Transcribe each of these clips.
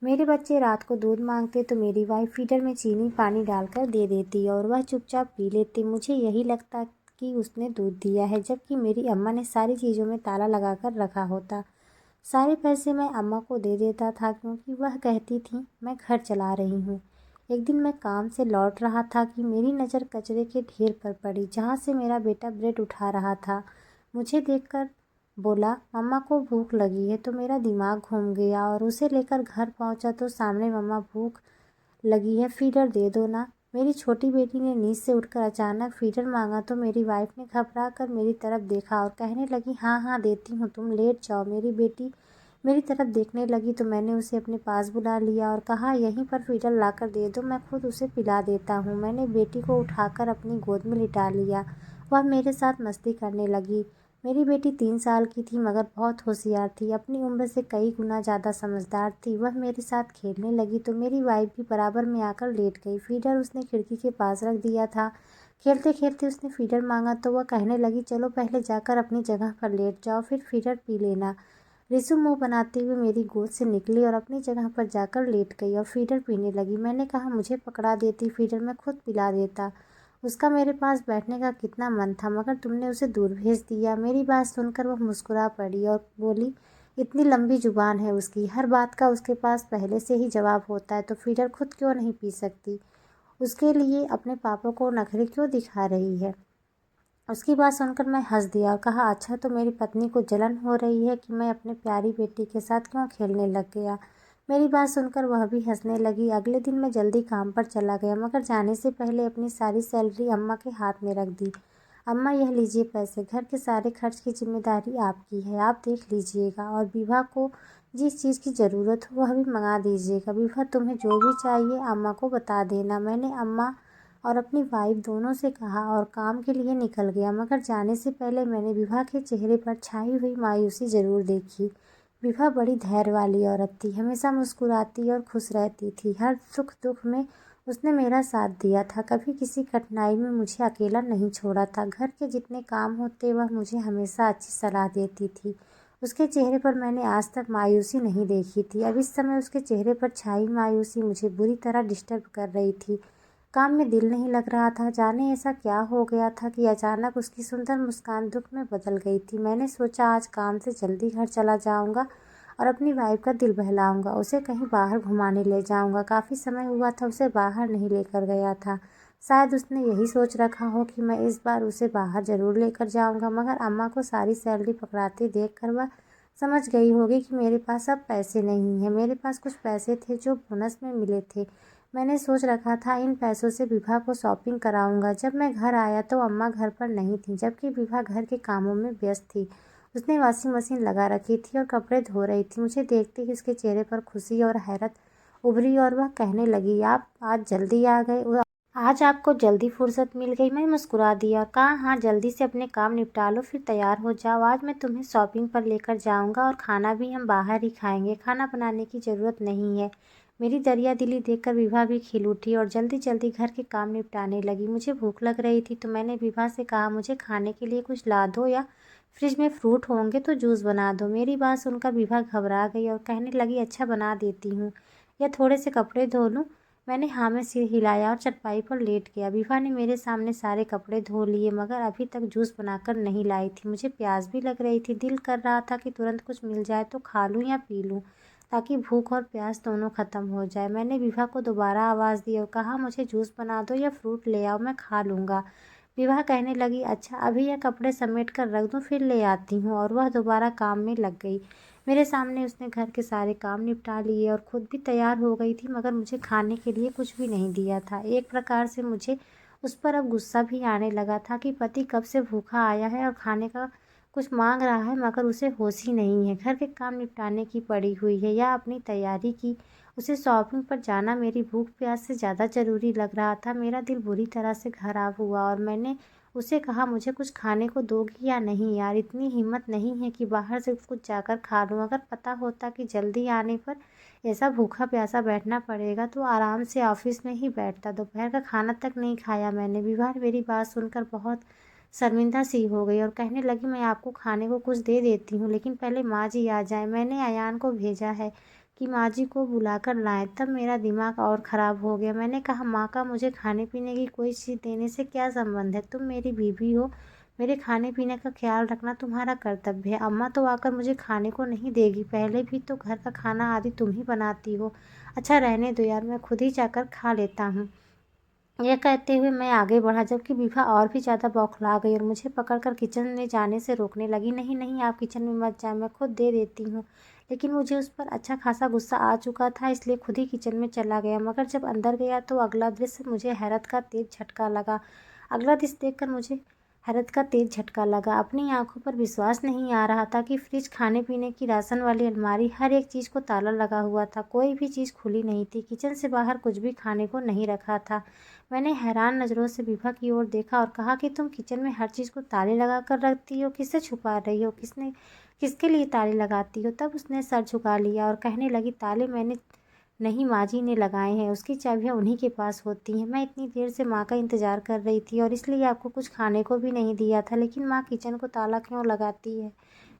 मेरे बच्चे रात को दूध मांगते तो मेरी वाइफ फीडर में चीनी पानी डालकर दे देती और वह चुपचाप पी लेते। मुझे यही लगता कि उसने दूध दिया है, जबकि मेरी अम्मा ने सारी चीज़ों में ताला लगाकर रखा होता। सारे पैसे मैं अम्मा को दे देता था क्योंकि वह कहती थी मैं घर चला रही हूँ। एक दिन मैं काम से लौट रहा था कि मेरी नज़र कचरे के ढेर पर पड़ी जहाँ से मेरा बेटा ब्रेड उठा रहा था। मुझे देखकर बोला, मम्मा को भूख लगी है। तो मेरा दिमाग घूम गया और उसे लेकर घर पहुंचा तो सामने मम्मा, भूख लगी है, फीडर दे दो ना। मेरी छोटी बेटी ने नींद से उठकर अचानक फीडर मांगा तो मेरी वाइफ ने घबरा कर मेरी तरफ देखा और कहने लगी, हाँ हाँ देती हूँ, तुम लेट जाओ। मेरी बेटी मेरी तरफ देखने लगी तो मैंने उसे अपने पास बुला लिया और कहा, यहीं पर फीडर लाकर दे दो, मैं खुद उसे पिला देता हूँ। मैंने बेटी को उठाकर अपनी गोद में लिटा लिया। वह मेरे साथ मस्ती करने लगी। मेरी बेटी 3 साल की थी मगर बहुत होशियार थी, अपनी उम्र से कई गुना ज़्यादा समझदार थी। वह मेरे साथ खेलने लगी तो मेरी वाइफ भी बराबर में आकर लेट गई। फीडर उसने खिड़की के पास रख दिया था। खेलते खेलते उसने फीडर मांगा तो वह कहने लगी, चलो पहले जाकर अपनी जगह पर लेट जाओ, फिर फीडर पी लेना। रिसु मुँह बनाते हुए मेरी गोद से निकली और अपनी जगह पर जाकर लेट गई और फीडर पीने लगी। मैंने कहा, मुझे पकड़ा देती फीडर, मैं खुद पिला देता। उसका मेरे पास बैठने का कितना मन था, मगर तुमने उसे दूर भेज दिया। मेरी बात सुनकर वह मुस्कुरा पड़ी और बोली, इतनी लंबी जुबान है उसकी, हर बात का उसके पास पहले से ही जवाब होता है, तो फीडर खुद क्यों नहीं पी सकती? उसके लिए अपने पापा को नखरे क्यों दिखा रही है? उसकी बात सुनकर मैं हंस दिया और कहा, अच्छा तो मेरी पत्नी को जलन हो रही है कि मैं अपने प्यारी बेटी के साथ क्यों खेलने लग गया। मेरी बात सुनकर वह भी हंसने लगी। अगले दिन मैं जल्दी काम पर चला गया मगर जाने से पहले अपनी सारी सैलरी अम्मा के हाथ में रख दी। अम्मा, यह लीजिए पैसे, घर के सारे खर्च की जिम्मेदारी आपकी है, आप देख लीजिएगा और विभा को जिस चीज़ की ज़रूरत हो वह भी मंगा दीजिएगा। विभा, तुम्हें जो भी चाहिए अम्मा को बता देना। मैंने अम्मा और अपनी वाइफ दोनों से कहा और काम के लिए निकल गया, मगर जाने से पहले मैंने विभा के चेहरे पर छाई हुई मायूसी ज़रूर देखी। विभा बड़ी धैर्य वाली औरत थी, हमेशा मुस्कुराती और खुश रहती थी। हर सुख दुख में उसने मेरा साथ दिया था, कभी किसी कठिनाई में मुझे अकेला नहीं छोड़ा था। घर के जितने काम होते वह मुझे हमेशा अच्छी सलाह देती थी। उसके चेहरे पर मैंने आज तक मायूसी नहीं देखी थी। अब इस समय उसके चेहरे पर छाई मायूसी मुझे बुरी तरह डिस्टर्ब कर रही थी। काम में दिल नहीं लग रहा था। जाने ऐसा क्या हो गया था कि अचानक उसकी सुंदर मुस्कान दुख में बदल गई थी। मैंने सोचा आज काम से जल्दी घर चला जाऊंगा और अपनी वाइफ का दिल बहलाऊंगा, उसे कहीं बाहर घुमाने ले जाऊंगा। काफ़ी समय हुआ था उसे बाहर नहीं लेकर गया था। शायद उसने यही सोच रखा हो कि मैं इस बार उसे बाहर ज़रूर लेकर जाऊंगा, मगर अम्मा को सारी सैलरी पकड़ाते देखकर वह समझ गई होगी कि मेरे पास अब पैसे नहीं हैं। मेरे पास कुछ पैसे थे जो बोनस में मिले थे। मैंने सोच रखा था इन पैसों से विभा को शॉपिंग कराऊंगा। जब मैं घर आया तो अम्मा घर पर नहीं थी, जबकि विभा घर के कामों में व्यस्त थी। उसने वॉशिंग मशीन लगा रखी थी और कपड़े धो रही थी। मुझे देखते ही उसके चेहरे पर खुशी और हैरत उभरी और वह कहने लगी, आप आज जल्दी आ गए, आज आपको जल्दी फुर्सत मिल गई। मैं मुस्कुरा दिया और कहा, हाँ जल्दी से अपने काम निपटा लो फिर तैयार हो जाओ। आज मैं तुम्हें शॉपिंग पर लेकर जाऊंगा और खाना भी हम बाहर ही खाएंगे, खाना बनाने की ज़रूरत नहीं है। मेरी दरिया दिली देखकर विभा भी खिल उठी और जल्दी जल्दी घर के काम निपटाने लगी। मुझे भूख लग रही थी तो मैंने विभा से कहा, मुझे खाने के लिए कुछ ला दो या फ्रिज में फ्रूट होंगे तो जूस बना दो। मेरी बात सुनकर विभा घबरा गई और कहने लगी, अच्छा बना देती हूँ, या थोड़े से कपड़े धो लूँ? मैंने हाँ में सिर हिलाया और चटपाई पर लेट गया। विभा ने मेरे सामने सारे कपड़े धो लिए मगर अभी तक जूस बनाकर नहीं लाई थी। मुझे प्यास भी लग रही थी, दिल कर रहा था कि तुरंत कुछ मिल जाए तो खा लूँ या पी लूँ, ताकि भूख और प्यास दोनों ख़त्म हो जाए। मैंने विभा को दोबारा आवाज़ दी और कहा, मुझे जूस बना दो या फ्रूट ले आओ, मैं खा लूँगा। विभा कहने लगी, अच्छा अभी यह कपड़े समेट कर रख दूँ, फिर ले आती हूँ, और वह दोबारा काम में लग गई। मेरे सामने उसने घर के सारे काम निपटा लिए और खुद भी तैयार हो गई थी, मगर मुझे खाने के लिए कुछ भी नहीं दिया था। एक प्रकार से मुझे उस पर अब गुस्सा भी आने लगा था कि पति कब से भूखा आया है और खाने का कुछ मांग रहा है मगर उसे होश ही नहीं है। घर के काम निपटाने की पड़ी हुई है या अपनी तैयारी की। उसे शॉपिंग पर जाना मेरी भूख प्यास से ज़्यादा ज़रूरी लग रहा था। मेरा दिल बुरी तरह से खराब हुआ और मैंने उसे कहा, मुझे कुछ खाने को दोगी या नहीं? यार इतनी हिम्मत नहीं है कि बाहर से कुछ जाकर खा लूँ। अगर पता होता कि जल्दी आने पर ऐसा भूखा प्यासा बैठना पड़ेगा तो आराम से ऑफिस में ही बैठता। दोपहर का खाना तक नहीं खाया मैंने। विभा मेरी बात सुनकर बहुत शर्मिंदा सी हो गई और कहने लगी, मैं आपको खाने को कुछ दे देती हूँ, लेकिन पहले माँ जी आ जाए। मैंने अयान को भेजा है, कि माँ जी को बुलाकर लाएं। तब मेरा दिमाग और ख़राब हो गया। मैंने कहा, माँ का मुझे खाने पीने की कोई चीज़ देने से क्या संबंध है? तुम मेरी बीवी हो, मेरे खाने पीने का ख्याल रखना तुम्हारा कर्तव्य है। अम्मा तो आकर मुझे खाने को नहीं देगी, पहले भी तो घर का खाना आदि तुम ही बनाती हो। अच्छा रहने दो यार, मैं खुद ही जाकर खा लेता हूँ। यह कहते हुए मैं आगे बढ़ा, जबकि विभा और भी ज़्यादा बौखला गई और मुझे पकड़कर किचन में जाने से रोकने लगी। नहीं नहीं, आप किचन में मत जाएं, मैं खुद दे देती हूँ। लेकिन मुझे उस पर अच्छा खासा गुस्सा आ चुका था, इसलिए खुद ही किचन में चला गया। मगर जब अंदर गया तो अगला दृश्य मुझे हैरत का तेज झटका लगा। अगला दृश्य देखकर मुझे हैरत का तेज झटका लगा। अपनी आंखों पर विश्वास नहीं आ रहा था कि फ्रिज, खाने पीने की राशन वाली अलमारी, हर एक चीज़ को ताला लगा हुआ था। कोई भी चीज़ खुली नहीं थी। किचन से बाहर कुछ भी खाने को नहीं रखा था। मैंने हैरान नज़रों से विभा की ओर देखा और कहा कि तुम किचन में हर चीज़ को ताले लगा कर रखती हो, किससे छुपा रही हो? किसके लिए ताले लगाती हो? तब उसने सर झुका लिया और कहने लगी, ताले मैंने नहीं, माँ जी ने लगाए हैं, उसकी चाबियाँ उन्हीं के पास होती हैं। मैं इतनी देर से माँ का इंतज़ार कर रही थी और इसलिए आपको कुछ खाने को भी नहीं दिया था, लेकिन माँ किचन को ताला क्यों लगाती है?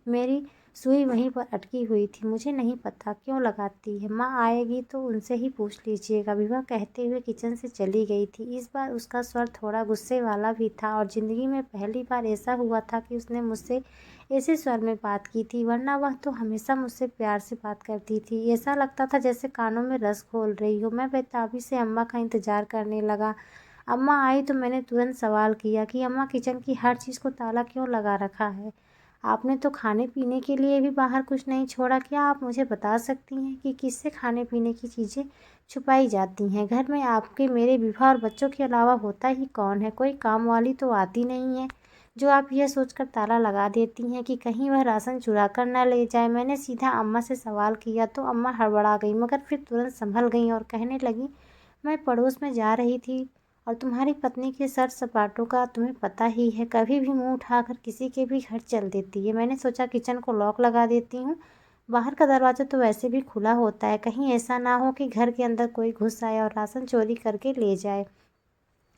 मेरी सुई वहीं पर अटकी हुई थी। मुझे नहीं पता क्यों लगाती है। माँ आएगी तो उनसे ही पूछ लीजिएगा। विभा कहते हुए किचन से चली गई थी। इस बार उसका स्वर थोड़ा गुस्से वाला भी था और ज़िंदगी में पहली बार ऐसा हुआ था कि उसने मुझसे ऐसे स्वर में बात की थी, वरना वह तो हमेशा मुझसे प्यार से बात करती थी। ऐसा लगता था जैसे कानों में रस घोल रही हो। मैं बेताबी से अम्मा का इंतज़ार करने लगा। अम्मा आई तो मैंने तुरंत सवाल किया कि अम्मा, किचन की हर चीज़ को ताला क्यों लगा रखा है? आपने तो खाने पीने के लिए भी बाहर कुछ नहीं छोड़ा। क्या आप मुझे बता सकती हैं कि किससे खाने पीने की चीज़ें छुपाई जाती हैं? घर में आपके, मेरे, विवाह और बच्चों के अलावा होता ही कौन है? कोई काम वाली तो आती नहीं है जो आप यह सोचकर ताला लगा देती हैं कि कहीं वह राशन चुरा कर न ले जाए। मैंने सीधा अम्मा से सवाल किया तो अम्मा हड़बड़ा गई, मगर फिर तुरंत संभल गई और कहने लगी, मैं पड़ोस में जा रही थी और तुम्हारी पत्नी के सर सपाटों का तुम्हें पता ही है, कभी भी मुंह उठाकर किसी के भी घर चल देती है। मैंने सोचा किचन को लॉक लगा देती हूँ, बाहर का दरवाज़ा तो वैसे भी खुला होता है, कहीं ऐसा ना हो कि घर के अंदर कोई घुस आए और राशन चोरी करके ले जाए।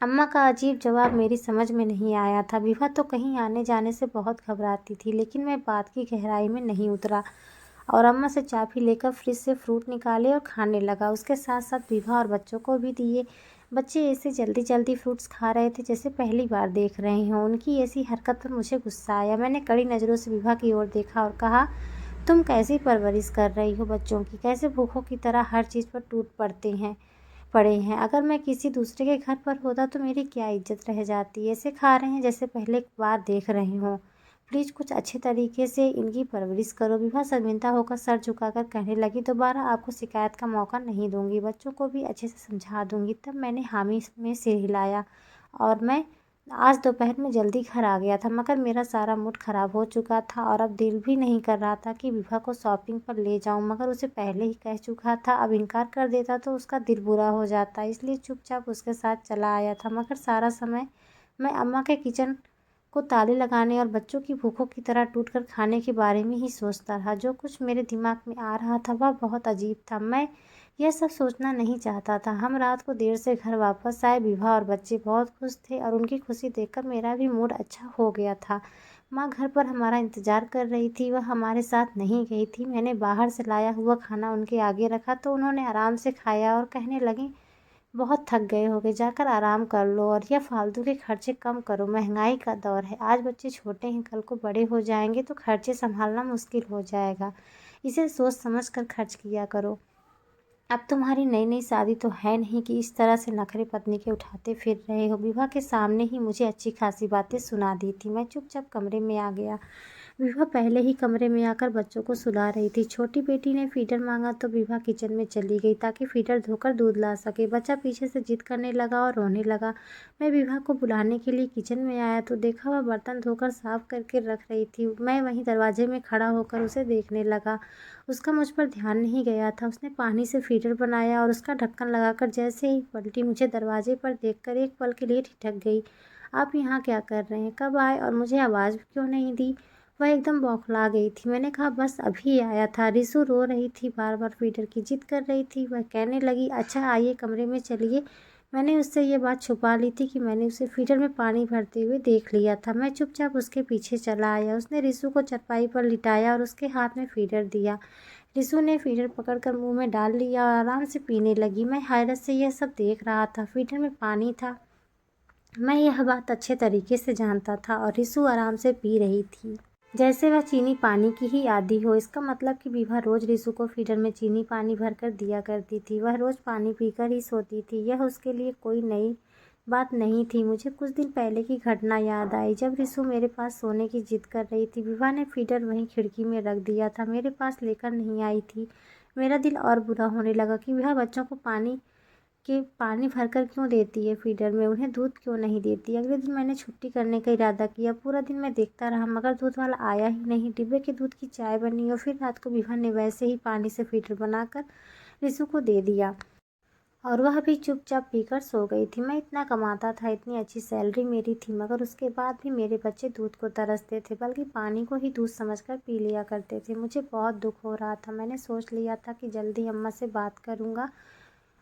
अम्मा का अजीब जवाब मेरी समझ में नहीं आया था। विभा तो कहीं आने जाने से बहुत घबराती थी, लेकिन मैं बात की गहराई में नहीं उतरा और अम्मा से चाबी लेकर फ्रिज से फ्रूट निकाले और खाने लगा। उसके साथ साथ विभा और बच्चों को भी दिए। बच्चे ऐसे जल्दी जल्दी फ्रूट्स खा रहे थे जैसे पहली बार देख रहे हों। उनकी ऐसी हरकत पर मुझे गुस्सा आया। मैंने कड़ी नज़रों से विभा की ओर देखा और कहा, तुम कैसी परवरिश कर रही हो बच्चों की? कैसे भूखों की तरह हर चीज़ पर टूट पड़े हैं? अगर मैं किसी दूसरे के घर पर होता तो मेरी क्या इज्जत रह जाती? ऐसे खा रहे हैं जैसे पहले बार देख रहे हों। प्लीज़ कुछ अच्छे तरीके से इनकी परवरिश करो। विभा शर्मिंदा होकर सर झुकाकर कहने लगी, दोबारा आपको शिकायत का मौका नहीं दूंगी, बच्चों को भी अच्छे से समझा दूंगी। तब मैंने हामी में सिर हिलाया और मैं आज दोपहर में जल्दी घर आ गया था, मगर मेरा सारा मूड ख़राब हो चुका था और अब दिल भी नहीं कर रहा था कि विभा को शॉपिंग पर ले जाऊं, मगर उसे पहले ही कह चुका था। अब इनकार कर देता तो उसका दिल बुरा हो जाता, इसलिए चुपचाप उसके साथ चला आया था। मगर सारा समय मैं अम्मा के किचन को ताले लगाने और बच्चों की भूखों की तरह टूटकर खाने के बारे में ही सोचता रहा। जो कुछ मेरे दिमाग में आ रहा था वह बहुत अजीब था। मैं यह सब सोचना नहीं चाहता था। हम रात को देर से घर वापस आए। विभा और बच्चे बहुत खुश थे और उनकी खुशी देखकर मेरा भी मूड अच्छा हो गया था। माँ घर पर हमारा इंतज़ार कर रही थी, वह हमारे साथ नहीं गई थी। मैंने बाहर से लाया हुआ खाना उनके आगे रखा तो उन्होंने आराम से खाया और कहने लगी, बहुत थक गए होगे, जाकर आराम कर लो और यह फालतू के खर्चे कम करो। महंगाई का दौर है, आज बच्चे छोटे हैं, कल को बड़े हो जाएंगे तो खर्चे संभालना मुश्किल हो जाएगा। इसे सोच समझ कर खर्च किया करो। अब तुम्हारी नई नई शादी तो है नहीं कि इस तरह से नखरे पत्नी के उठाते फिर रहे हो। विभा के सामने ही मुझे अच्छी खासी बातें सुना दी थी। मैं चुपचाप कमरे में आ गया। विभा पहले ही कमरे में आकर बच्चों को सुला रही थी। छोटी बेटी ने फीडर मांगा तो विभा किचन में चली गई ताकि फीडर धोकर दूध ला सके। बच्चा पीछे से जिद करने लगा और रोने लगा। मैं विभा को बुलाने के लिए किचन में आया तो देखा वह बर्तन धोकर साफ करके रख रही थी। मैं वहीं दरवाजे में खड़ा होकर उसे देखने लगा। उसका मुझ पर ध्यान नहीं गया था। उसने पानी से फीडर बनाया और उसका ढक्कन लगाकर जैसे ही पलटी, मुझे दरवाजे पर देखकर एक पल के लिए ठिठक गई। आप यहाँ क्या कर रहे हैं? कब आए और मुझे आवाज़ क्यों नहीं दी? वह एकदम बौखला गई थी। मैंने कहा, बस अभी आया था। रिसु रो रही थी, बार बार फीडर की जिद कर रही थी। वह कहने लगी, अच्छा आइए कमरे में चलिए। मैंने उससे ये बात छुपा ली थी कि मैंने उसे फीडर में पानी भरते हुए देख लिया था। मैं चुपचाप उसके पीछे चला आया। उसने रिसु को चरपाई पर लिटाया और उसके हाथ में फीडर दिया। रिसु ने फीडर पकड़कर मुंह में डाल लिया और आराम से पीने लगी। मैं हैरत से यह सब देख रहा था। फीडर में पानी था, मैं यह बात अच्छे तरीके से जानता था, और रिसु आराम से पी रही थी जैसे वह चीनी पानी की ही आदी हो। इसका मतलब कि विभा रोज रिसु को फीडर में चीनी पानी भरकर दिया करती थी। वह रोज पानी पीकर ही सोती थी। यह उसके लिए कोई नई बात नहीं थी। मुझे कुछ दिन पहले की घटना याद आई, जब रिसु मेरे पास सोने की जिद कर रही थी। विभा ने फीडर वहीं खिड़की में रख दिया था, मेरे पास लेकर नहीं आई थी। मेरा दिल और बुरा होने लगा कि वह बच्चों को पानी भरकर क्यों देती है फीडर में, उन्हें दूध क्यों नहीं देती। अगले दिन मैंने छुट्टी करने का इरादा किया। पूरा दिन मैं देखता रहा मगर दूध वाला आया ही नहीं। डिब्बे के दूध की चाय बनी और फिर रात को विभा ने वैसे ही पानी से फीडर बनाकर रिसु को दे दिया और वह भी चुपचाप पीकर सो गई थी। मैं इतना कमाता था, इतनी अच्छी सैलरी मेरी थी, मगर उसके बाद भी मेरे बच्चे दूध को तरसते थे, बल्कि पानी को ही दूध समझकर पी लिया करते थे। मुझे बहुत दुख हो रहा था। मैंने सोच लिया था कि जल्दी अम्मा से बात करूँगा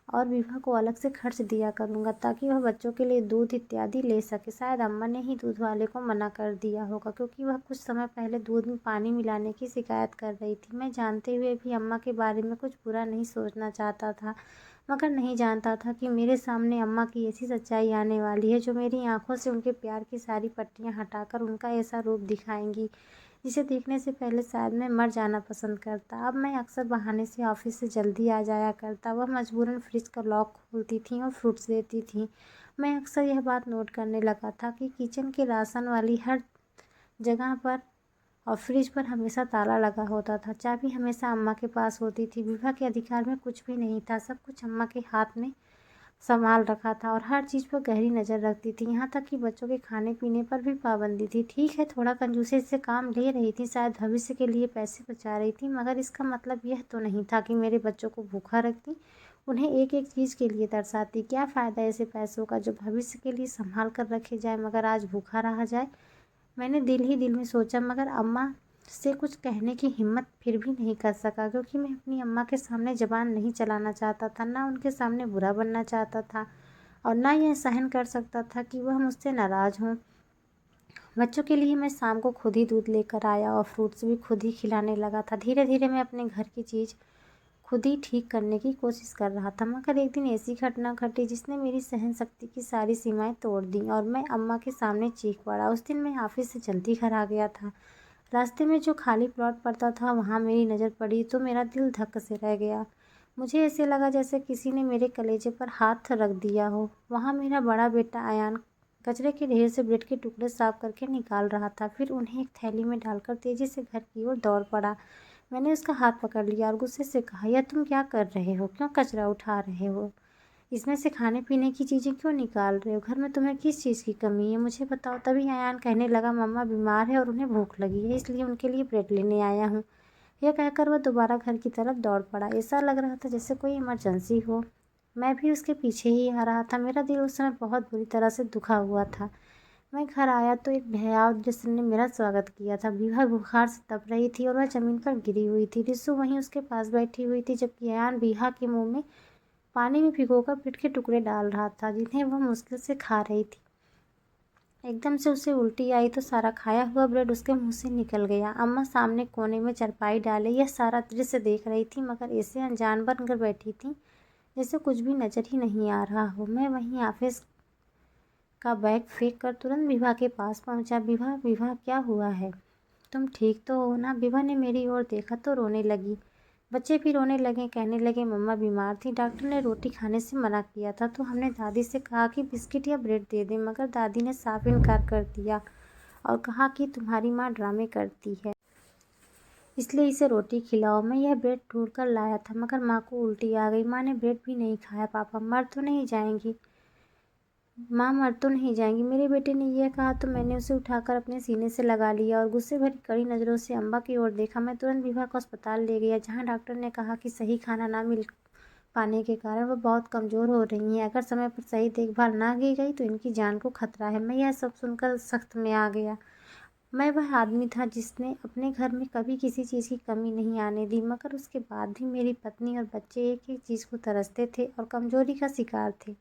और विभा को अलग से खर्च दिया करूँगा ताकि वह बच्चों के लिए दूध इत्यादि ले सके। शायद अम्मा ने ही दूध वाले को मना कर दिया होगा, क्योंकि वह कुछ समय पहले दूध में पानी मिलाने की शिकायत कर रही थी। मैं जानते हुए भी अम्मा के बारे में कुछ बुरा नहीं सोचना चाहता था, मगर नहीं जानता था कि मेरे सामने अम्मा की ऐसी सच्चाई आने वाली है जो मेरी आंखों से उनके प्यार की सारी पट्टियाँ हटाकर उनका ऐसा रूप दिखाएंगी जिसे देखने से पहले शायद मैं मर जाना पसंद करता। अब मैं अक्सर बहाने से ऑफिस से जल्दी आ जाया करता। वह मजबूरन फ्रिज का लॉक खोलती थी और फ्रूट्स देती थी। मैं अक्सर यह बात नोट करने लगा था कि किचन के राशन वाली हर जगह पर और फ्रिज पर हमेशा ताला लगा होता था। चाबी हमेशा अम्मा के पास होती थी। विभा के अधिकार में कुछ भी नहीं था, सब कुछ अम्मा के हाथ में संभाल रखा था और हर चीज़ पर गहरी नज़र रखती थी, यहाँ तक कि बच्चों के खाने पीने पर भी पाबंदी थी। ठीक है, थोड़ा कंजूसी से काम ले रही थी, शायद भविष्य के लिए पैसे बचा रही थी, मगर इसका मतलब यह तो नहीं था कि मेरे बच्चों को भूखा रखती, उन्हें एक एक चीज़ के लिए तरसाती। क्या फ़ायदा ऐसे पैसों का जो भविष्य के लिए संभाल कर रखे जाए मगर आज भूखा रहा जाए। मैंने दिल ही दिल में सोचा, मगर अम्मा से कुछ कहने की हिम्मत फिर भी नहीं कर सका, क्योंकि मैं अपनी अम्मा के सामने ज़बान नहीं चलाना चाहता था, ना उनके सामने बुरा बनना चाहता था और ना यह सहन कर सकता था कि वह मुझसे नाराज़ हों। बच्चों के लिए मैं शाम को खुद ही दूध लेकर आया और फ्रूट्स भी खुद ही खिलाने लगा था। धीरे धीरे मैं अपने घर की चीज़ खुद ही ठीक करने की कोशिश कर रहा था, मगर एक दिन ऐसी घटना घटी जिसने मेरी सहन शक्ति की सारी सीमाएं तोड़ दी और मैं अम्मा के सामने चीख पड़ा। उस दिन मैं ऑफिस से जल्दी घर आ गया था। रास्ते में जो खाली प्लॉट पड़ता था वहाँ मेरी नज़र पड़ी तो मेरा दिल धक्क से रह गया। मुझे ऐसे लगा जैसे किसी ने मेरे कलेजे पर हाथ रख दिया हो। वहाँ मेरा बड़ा बेटा अयान कचरे के ढेर से ब्रेड के टुकड़े साफ करके निकाल रहा था, फिर उन्हें एक थैली में डालकर तेजी से घर की ओर दौड़ पड़ा। मैंने उसका हाथ पकड़ लिया और गुस्से से कहा, यह तुम क्या कर रहे हो? क्यों कचरा उठा रहे हो? इसमें से खाने पीने की चीज़ें क्यों निकाल रहे हो? घर में तुम्हें किस चीज़ की कमी है, मुझे बताओ। तभी अयान कहने लगा, मम्मा बीमार है और उन्हें भूख लगी है, इसलिए उनके लिए ब्रेड लेने आया हूँ। यह कहकर वह दोबारा घर की तरफ दौड़ पड़ा। ऐसा लग रहा था जैसे कोई इमरजेंसी हो। मैं भी उसके पीछे ही आ रहा था। मेरा दिल उस समय बहुत बुरी तरह से दुखा हुआ था। मैं घर आया तो एक भयावह दृश्य ने मेरा स्वागत किया था। विभा बुखार से तप रही थी और वह जमीन पर गिरी हुई थी। रिसु वहीं उसके पास बैठी हुई थी, जबकि अयान विभा के मुंह में पानी में भिगोकर ब्रेड के टुकड़े डाल रहा था, जिन्हें वह मुश्किल से खा रही थी। एकदम से उसे उल्टी आई तो सारा खाया हुआ ब्रेड उसके मुंह से निकल गया। अम्मा सामने कोने में चारपाई डाले यह सारा दृश्य देख रही थी, मगर ऐसे अनजान बनकर बैठी थी जैसे कुछ भी नजर ही नहीं आ रहा हो। मैं वहीं ऑफिस का बैग फेंक कर तुरंत विभा के पास पहुंचा। विभा, विभा, क्या हुआ है? तुम ठीक तो हो ना? विभा ने मेरी ओर देखा तो रोने लगी। बच्चे भी रोने लगे, कहने लगे, मम्मा बीमार थी, डॉक्टर ने रोटी खाने से मना किया था, तो हमने दादी से कहा कि बिस्किट या ब्रेड दे दें, मगर दादी ने साफ इनकार कर दिया और कहा कि तुम्हारी माँ ड्रामे करती है, इसलिए इसे रोटी खिलाओ। मैं यह ब्रेड ढूंढ कर लाया था, मगर माँ को उल्टी आ गई। माँ ने ब्रेड भी नहीं खाया। पापा मर तो नहीं जाएंगी? माँ मर तो नहीं जाएंगी? मेरे बेटे ने यह कहा तो मैंने उसे उठाकर अपने सीने से लगा लिया और गुस्से भरी कड़ी नज़रों से अम्मा की ओर देखा। मैं तुरंत विभा को अस्पताल ले गया, जहाँ डॉक्टर ने कहा कि सही खाना ना मिल पाने के कारण वह बहुत कमज़ोर हो रही हैं। अगर समय पर सही देखभाल ना की गई तो इनकी जान को खतरा है। मैं यह सब सुनकर सख्त में आ गया। मैं वह आदमी था जिसने अपने घर में कभी किसी चीज़ की कमी नहीं आने दी, मगर उसके बाद भी मेरी पत्नी और बच्चे एक एक चीज़ को तरसते थे और कमज़ोरी का शिकार थे।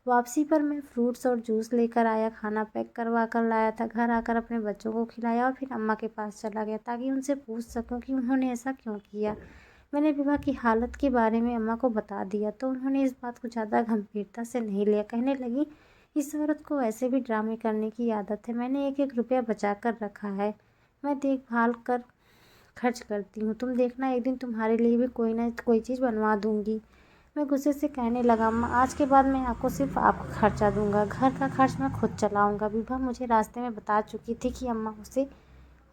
वापसी पर मैं फ्रूट्स और जूस लेकर आया, खाना पैक करवा कर लाया था। घर आकर अपने बच्चों को खिलाया और फिर अम्मा के पास चला गया ताकि उनसे पूछ सकूं कि उन्होंने ऐसा क्यों किया। मैंने विभा की हालत के बारे में अम्मा को बता दिया तो उन्होंने इस बात को ज़्यादा गंभीरता से नहीं लिया। कहने लगी, इस औरत को वैसे भी ड्रामे करने की आदत है। मैंने एक एक रुपया बचा कर रखा है, मैं देखभाल कर खर्च करती हूँ। तुम देखना, एक दिन तुम्हारे लिए भी कोई ना कोई चीज़ बनवा दूँगी। मैं गुस्से से कहने लगा, अम्मा आज के बाद मैं आपको सिर्फ आपका खर्चा दूंगा, घर का खर्च मैं खुद चलाऊंगा। विभा मुझे रास्ते में बता चुकी थी कि अम्मा उसे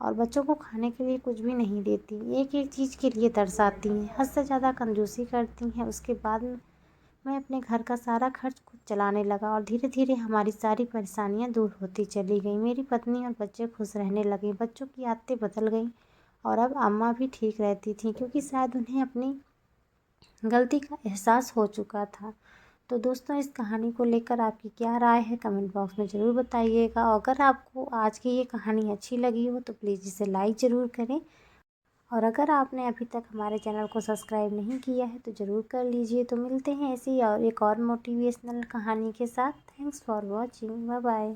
और बच्चों को खाने के लिए कुछ भी नहीं देती, एक एक चीज़ के लिए तरसाती हैं, हद से ज़्यादा कंजूसी करती हैं। उसके बाद मैं अपने घर का सारा खर्च खुद चलाने लगा और धीरे धीरे हमारी सारी परेशानियां दूर होती चली गई। मेरी पत्नी और बच्चे खुश रहने लगे, बच्चों की आदतें बदल गईं और अब अम्मा भी ठीक रहती थी, क्योंकि शायद उन्हें अपनी गलती का एहसास हो चुका था। तो दोस्तों, इस कहानी को लेकर आपकी क्या राय है कमेंट बॉक्स में ज़रूर बताइएगा। और अगर आपको आज की ये कहानी अच्छी लगी हो तो प्लीज़ इसे लाइक ज़रूर करें। और अगर आपने अभी तक हमारे चैनल को सब्सक्राइब नहीं किया है तो ज़रूर कर लीजिए। तो मिलते हैं ऐसी और एक और मोटिवेशनल कहानी के साथ। Thanks for watching, bye bye.